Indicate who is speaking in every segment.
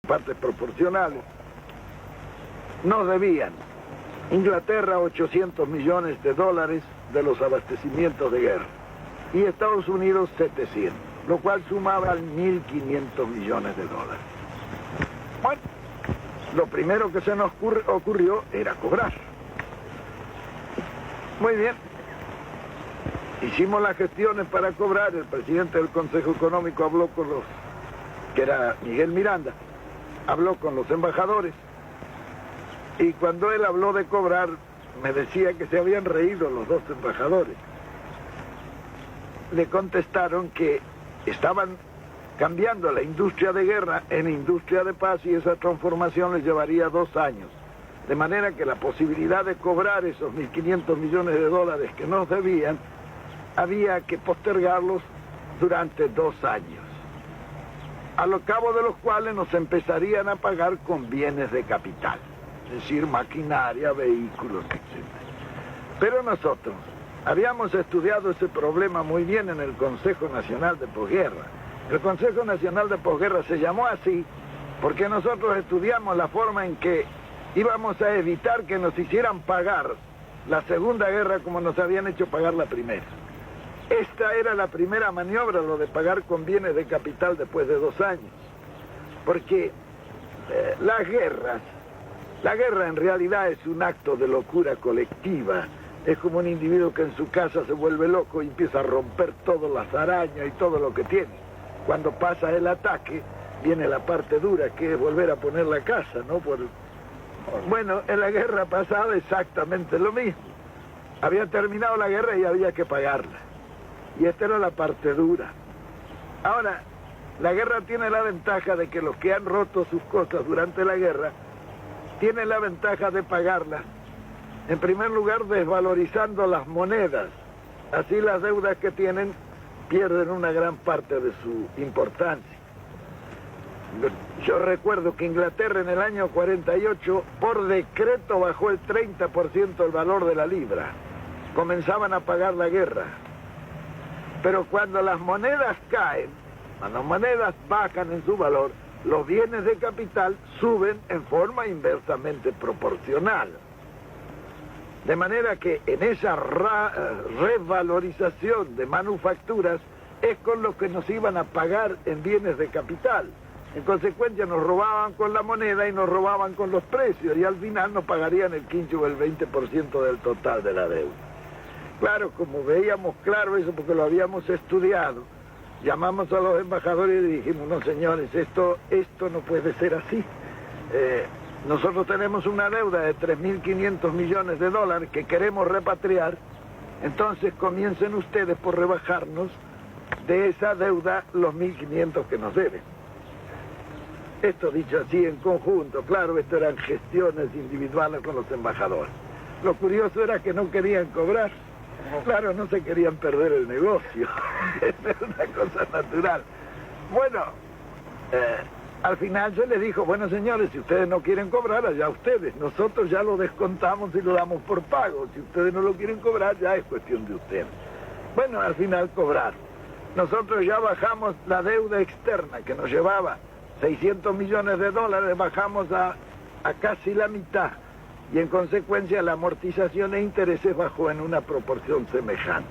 Speaker 1: partes proporcionales, nos debían Inglaterra 800 millones de dólares de los abastecimientos de guerra y Estados Unidos 700, lo cual sumaba 1.500 millones de dólares. Bueno, lo primero que se nos ocurrió era cobrar. Muy bien. Hicimos las gestiones para cobrar. El presidente del Consejo Económico habló con que era Miguel Miranda, habló con los embajadores, y cuando él habló de cobrar, me decía que se habían reído los dos embajadores. Le contestaron que estaban cambiando la industria de guerra en industria de paz y esa transformación les llevaría 2 años. De manera que la posibilidad de cobrar esos 1.500 millones de dólares que nos debían, había que postergarlos durante 2 años, a lo cabo de los cuales nos empezarían a pagar con bienes de capital, es decir, maquinaria, vehículos, etc. Pero nosotros habíamos estudiado ese problema muy bien en el Consejo Nacional de Posguerra. El Consejo Nacional de Posguerra se llamó así porque nosotros estudiamos la forma en que íbamos a evitar que nos hicieran pagar la Segunda Guerra como nos habían hecho pagar la Primera. Esta era la primera maniobra, lo de pagar con bienes de capital después de 2 años. Porque la guerra en realidad es un acto de locura colectiva. Es como un individuo que en su casa se vuelve loco y empieza a romper todas las arañas y todo lo que tiene. Cuando pasa el ataque, viene la parte dura, que es volver a poner la casa, ¿no? Bueno, en la guerra pasada exactamente lo mismo. Había terminado la guerra y había que pagarla. Y esta era la parte dura. Ahora, la guerra tiene la ventaja de que los que han roto sus cosas durante la guerra tienen la ventaja de pagarlas. En primer lugar, desvalorizando las monedas. Así las deudas que tienen pierden una gran parte de su importancia. Yo recuerdo que Inglaterra en el año 48, por decreto, bajó el 30% el valor de la libra. Comenzaban a pagar la guerra. Pero cuando las monedas caen, cuando las monedas bajan en su valor, los bienes de capital suben en forma inversamente proporcional. De manera que en esa revalorización de manufacturas es con lo que nos iban a pagar en bienes de capital. En consecuencia nos robaban con la moneda y nos robaban con los precios y al final nos pagarían el 15 o el 20% del total de la deuda. Claro, como veíamos claro eso porque lo habíamos estudiado, llamamos a los embajadores y dijimos, no señores, esto no puede ser así. Nosotros tenemos una deuda de 3.500 millones de dólares que queremos repatriar, entonces comiencen ustedes por rebajarnos de esa deuda los 1.500 que nos deben. Esto dicho así en conjunto, claro, esto eran gestiones individuales con los embajadores. Lo curioso era que no querían cobrar. Claro, no se querían perder el negocio. Es una cosa natural. Bueno, al final se les dijo, bueno señores, si ustedes no quieren cobrar, allá ustedes. Nosotros ya lo descontamos y lo damos por pago. Si ustedes no lo quieren cobrar, ya es cuestión de ustedes. Bueno, al final cobrar. Nosotros ya bajamos la deuda externa que nos llevaba 600 millones de dólares, bajamos a casi la mitad. Y en consecuencia la amortización e intereses bajó en una proporción semejante.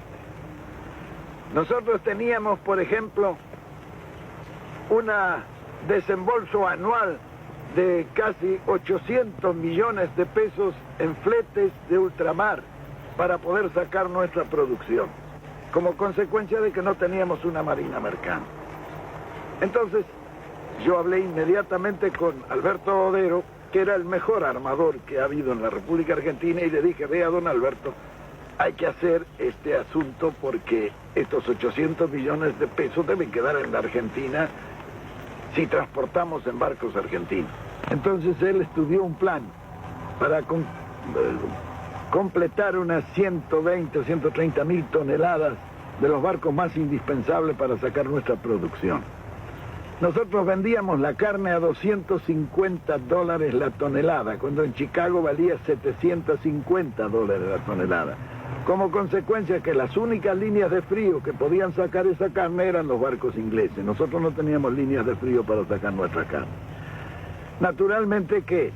Speaker 1: Nosotros teníamos, por ejemplo, un desembolso anual de casi 800 millones de pesos en fletes de ultramar para poder sacar nuestra producción, como consecuencia de que no teníamos una marina mercante. Entonces, yo hablé inmediatamente con Alberto Odero, que era el mejor armador que ha habido en la República Argentina, y le dije, vea, don Alberto, hay que hacer este asunto porque estos 800 millones de pesos deben quedar en la Argentina si transportamos en barcos argentinos. Entonces él estudió un plan para completar unas 120 o 130 mil toneladas de los barcos más indispensables para sacar nuestra producción. Nosotros vendíamos la carne a $250 la tonelada, cuando en Chicago valía $750 la tonelada. Como consecuencia que las únicas líneas de frío que podían sacar esa carne eran los barcos ingleses. Nosotros no teníamos líneas de frío para sacar nuestra carne. Naturalmente que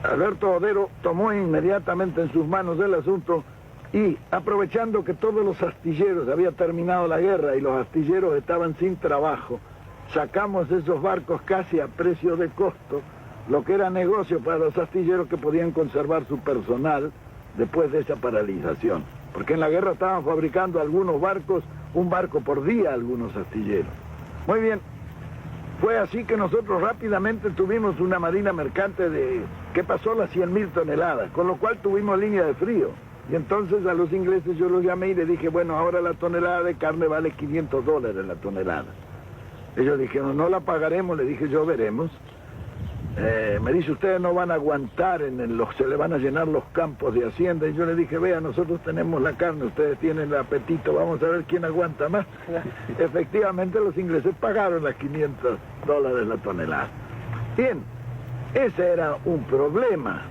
Speaker 1: Alberto Odero tomó inmediatamente en sus manos el asunto y, aprovechando que todos los astilleros, había terminado la guerra y los astilleros estaban sin trabajo, sacamos esos barcos casi a precio de costo, lo que era negocio para los astilleros que podían conservar su personal después de esa paralización. Porque en la guerra estaban fabricando algunos barcos, un barco por día algunos astilleros. Muy bien, fue así que nosotros rápidamente tuvimos una marina mercante que pasó las 100.000 toneladas, con lo cual tuvimos línea de frío. Y entonces a los ingleses yo los llamé y les dije, bueno, ahora la tonelada de carne vale $500 la tonelada. Ellos dijeron, no la pagaremos, le dije yo, veremos. Me dice, ustedes no van a aguantar, se le van a llenar los campos de hacienda. Y yo le dije, vea, nosotros tenemos la carne, ustedes tienen el apetito, vamos a ver quién aguanta más. Efectivamente, los ingleses pagaron las $500 la tonelada. Bien, ese era un problema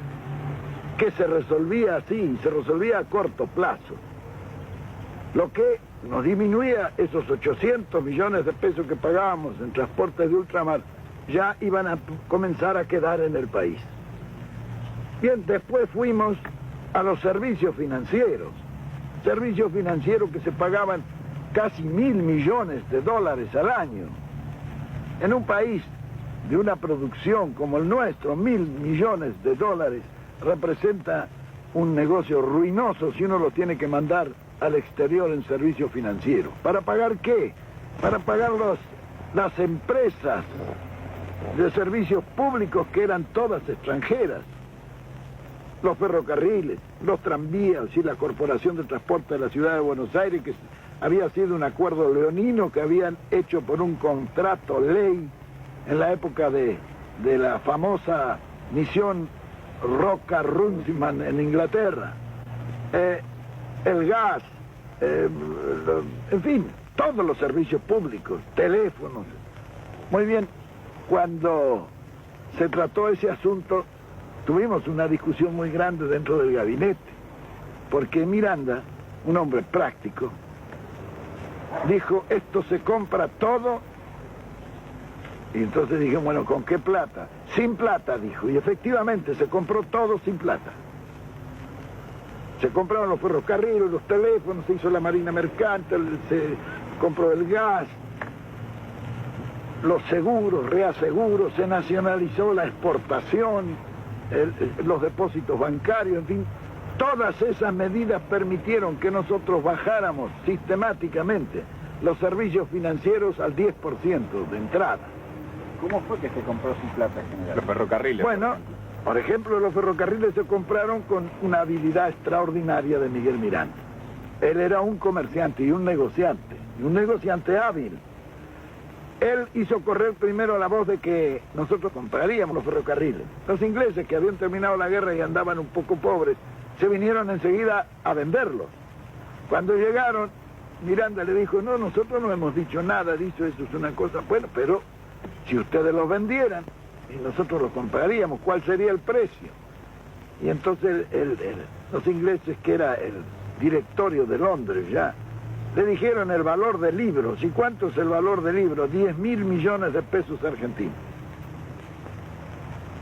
Speaker 1: que se resolvía así, se resolvía a corto plazo. Lo que nos disminuía esos 800 millones de pesos que pagábamos en transportes de ultramar, ya iban a comenzar a quedar en el país. Bien, después fuimos a los servicios financieros que se pagaban casi $1.000 millones al año. En un país de una producción como el nuestro, $1.000 millones representa un negocio ruinoso si uno lo tiene que mandar al exterior en servicio financiero. ¿Para pagar qué? Para pagar las empresas de servicios públicos que eran todas extranjeras, los ferrocarriles, los tranvías y la Corporación de Transporte de la Ciudad de Buenos Aires, que había sido un acuerdo leonino que habían hecho por un contrato ley en la época de la famosa misión Roca-Runciman en Inglaterra, el gas, en fin, todos los servicios públicos, teléfonos. Muy bien, cuando se trató ese asunto, tuvimos una discusión muy grande dentro del gabinete, porque Miranda, un hombre práctico, dijo, esto se compra todo. Y entonces dije, bueno, ¿con qué plata? Sin plata, dijo, y efectivamente se compró todo sin plata. Se compraron los ferrocarriles, los teléfonos, se hizo la marina mercante, se compró el gas, los seguros, reaseguros, se nacionalizó la exportación, los depósitos bancarios, en fin. Todas esas medidas permitieron que nosotros bajáramos sistemáticamente los servicios financieros al 10% de entrada.
Speaker 2: ¿Cómo fue que se compró sin plata, general?
Speaker 3: Los ferrocarriles.
Speaker 1: Bueno, por ejemplo, los ferrocarriles se compraron con una habilidad extraordinaria de Miguel Miranda. Él era un comerciante y un negociante hábil. Él hizo correr primero la voz de que nosotros compraríamos los ferrocarriles. Los ingleses, que habían terminado la guerra y andaban un poco pobres, se vinieron enseguida a venderlos. Cuando llegaron, Miranda le dijo, no, nosotros no hemos dicho nada, dicho eso es una cosa, bueno, pero si ustedes los vendieran y nosotros los compraríamos, ¿cuál sería el precio? Y entonces los ingleses, que era el directorio de Londres ya, le dijeron el valor de libros. ¿Y cuánto es el valor de libros? 10.000 millones de pesos argentinos.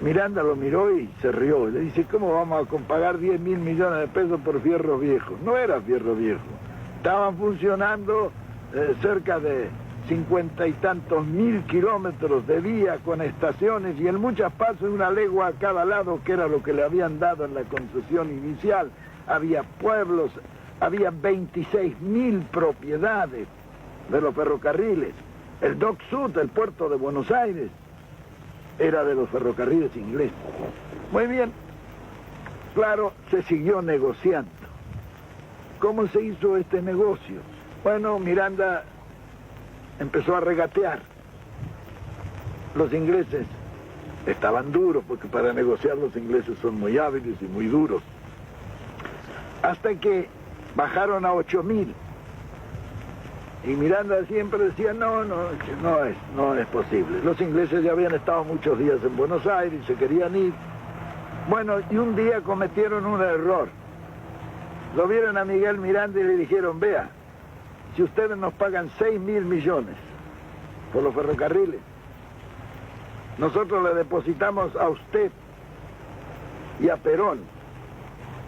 Speaker 1: Miranda lo miró y se rió. Le dice, ¿cómo vamos a pagar 10.000 millones de pesos por fierro viejo? No era fierro viejo. Estaban funcionando cerca de 50 y tantos mil kilómetros de vía con estaciones y en muchas partes una legua a cada lado, que era lo que le habían dado en la concesión inicial. Había pueblos, había 26.000 propiedades de los ferrocarriles. El Dock Sud, el puerto de Buenos Aires, era de los ferrocarriles ingleses. Muy bien, claro, se siguió negociando. ¿Cómo se hizo este negocio? Bueno, Miranda empezó a regatear. Los ingleses estaban duros, porque para negociar los ingleses son muy hábiles y muy duros. Hasta que bajaron a 8.000. Y Miranda siempre decía, no es posible. Los ingleses ya habían estado muchos días en Buenos Aires, se querían ir. Bueno, y un día cometieron un error. Lo vieron a Miguel Miranda y le dijeron, vea, si ustedes nos pagan 6.000 millones por los ferrocarriles, nosotros le depositamos a usted y a Perón,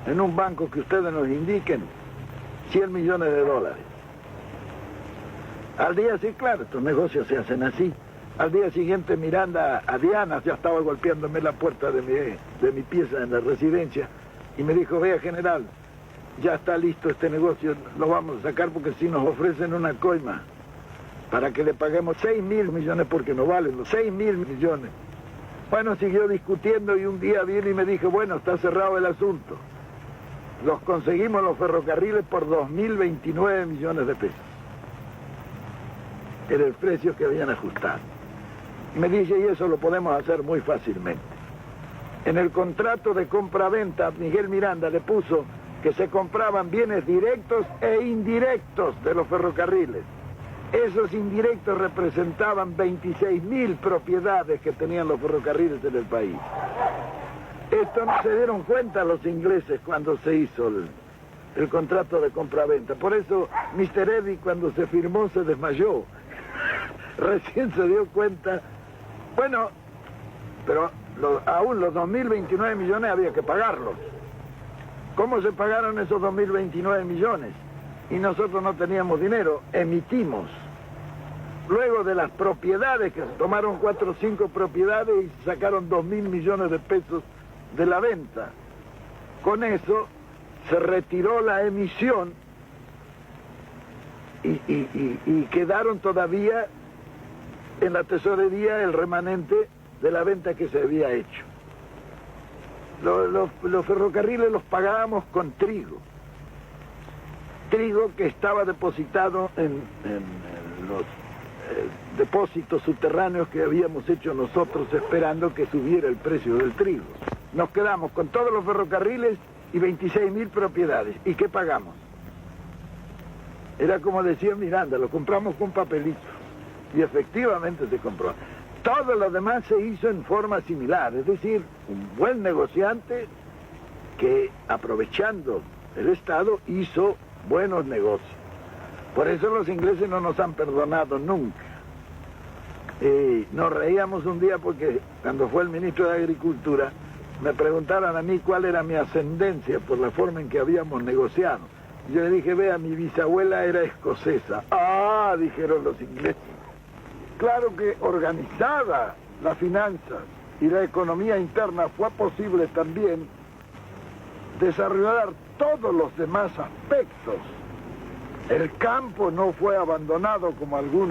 Speaker 1: en un banco que ustedes nos indiquen, 100 millones de dólares. Al día siguiente, claro, estos negocios se hacen así. Al día siguiente Miranda a Diana ya estaba golpeándome la puerta de mi pieza en la residencia y me dijo, vea general, ya está listo este negocio, lo vamos a sacar porque si nos ofrecen una coima para que le paguemos 6.000 millones porque no valen los 6.000 millones. Bueno, siguió discutiendo y un día vino y me dijo, bueno, está cerrado el asunto. Los conseguimos los ferrocarriles por 2.029 millones de pesos. Era el precio que habían ajustado. Me dice, y eso lo podemos hacer muy fácilmente. En el contrato de compra-venta, Miguel Miranda le puso que se compraban bienes directos e indirectos de los ferrocarriles. Esos indirectos representaban 26.000 propiedades que tenían los ferrocarriles en el país. Esto no se dieron cuenta los ingleses cuando se hizo el contrato de compra-venta. Por eso Mr. Eddy cuando se firmó se desmayó. Recién se dio cuenta. Bueno, pero aún los 2.029 millones había que pagarlos. ¿Cómo se pagaron esos 2.029 millones? Y nosotros no teníamos dinero, emitimos. Luego de las propiedades, que se tomaron 4 o 5 propiedades y sacaron 2.000 millones de pesos de la venta. Con eso se retiró la emisión y quedaron todavía en la tesorería el remanente de la venta que se había hecho. Los ferrocarriles los pagábamos con trigo. Trigo que estaba depositado en los depósitos subterráneos que habíamos hecho nosotros esperando que subiera el precio del trigo. Nos quedamos con todos los ferrocarriles y 26.000 propiedades. ¿Y qué pagamos? Era como decía Miranda, lo compramos con papelito. Y efectivamente se compró. Todo lo demás se hizo en forma similar, es decir, un buen negociante que, aprovechando el Estado, hizo buenos negocios. Por eso los ingleses no nos han perdonado nunca. Nos reíamos un día porque cuando fue el ministro de Agricultura me preguntaron a mí cuál era mi ascendencia por la forma en que habíamos negociado. Y yo le dije, vea, mi bisabuela era escocesa. Ah, dijeron los ingleses. Claro que organizada la finanza y la economía interna fue posible también desarrollar todos los demás aspectos. El campo no fue abandonado como algunos